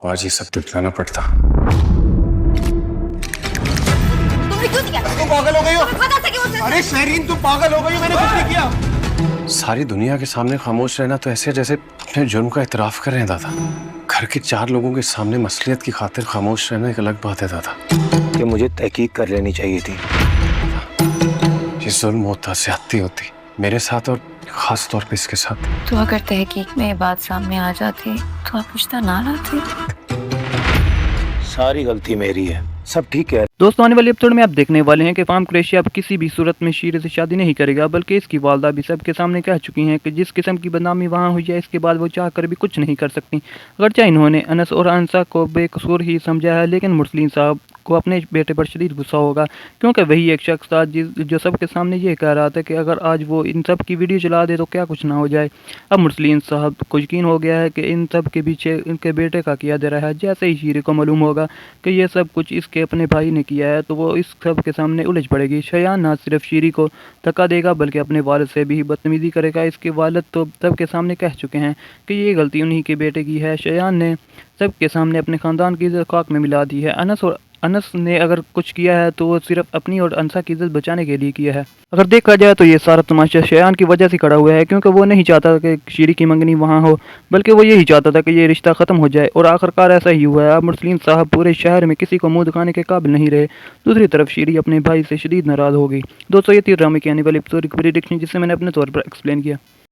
आज ये सब दिखलाना पड़ता। तुमने क्यों किया? तुम पागल हो गई हो? तुम्हें पता था कि वो सिर्फ- अरे शहरीन तुम पागल हो गई हो, मैंने कुछ नहीं किया। सारी दुनिया के सामने खामोश रहना तो ऐसे जैसे अपने जुर्म का इतराफ कर रहे हैं दादा। घर के 4 लोगों के सामने मसलियत की खातिर खामोश रहना एक अलग बात है दादा। कि मुझे तहकीक कर लेनी चाहिए थी। ये जुल्म होता, ज्यादती होती मेरे साथ और खास तौर पे इसके साथ। तो अगर तहकीक में ये बात सामने आ जाती तो आप पूछता ना लाते। सारी गलती मेरी है, सब ठीक है। दोस्तों, आने वाले एपिसोड में आप देखने वाले हैं कि फार्म कुरैशी अब किसी भी सूरत में शीरे से शादी नहीं करेगा, बल्कि इसकी वालदा भी सबके सामने कह चुकी हैं कि जिस किस्म की बदनामी वहाँ हुई है इसके बाद वो चाह कर भी कुछ नहीं कर सकती। अगरचे इन्होंने अनस और अनसा को बेकसूर ही समझा है, लेकिन मुरसलीन साहब को अपने बेटे पर शदीद गुस्सा होगा, क्योंकि वही एक शख्स था जो सबके सामने ये कह रहा था कि अगर आज वो इन सब की वीडियो चला दे तो क्या कुछ ना हो जाए। अब मुरसलीन साहब को यकीन हो गया है कि इन सब के पीछे इनके बेटे का किया दे रहा है। जैसे ही शीरे को मालूम होगा कि ये सब कुछ इसके अपने भाई ने किया है तो वो इस सब के सामने उलझ पड़ेगी। शयान ना सिर्फ शीरी को धक्का देगा बल्कि अपने वालिद से भी बदतमीजी करेगा। इसके वालिद तो सबके सामने कह चुके हैं कि ये गलती उन्हीं के बेटे की है। शयान ने सबके सामने अपने ख़ानदान की इज्जत खाक में मिला दी है। अनस ने अगर कुछ किया है तो वो सिर्फ अपनी और अनसा की इज्जत बचाने के लिए किया है। अगर देखा जाए तो ये सारा तमाशा शयान की वजह से खड़ा हुआ है, क्योंकि वो नहीं चाहता कि शीरी की मंगनी वहाँ हो, बल्कि वो यही चाहता था कि ये रिश्ता ख़त्म हो जाए, और आखिरकार ऐसा ही हुआ है। अब मुरसलीन साहब पूरे शहर में किसी को मुंह दिखाने के काबिल नहीं रहे। दूसरी तरफ शीरी अपने भाई से शदीद नाराज़ हो गई। दोस्तों, ये थी ड्रामे की आने वाली एपिसोड की प्रेडिक्शन, जिसे मैंने अपने तौर पर एक्सप्लेन किया।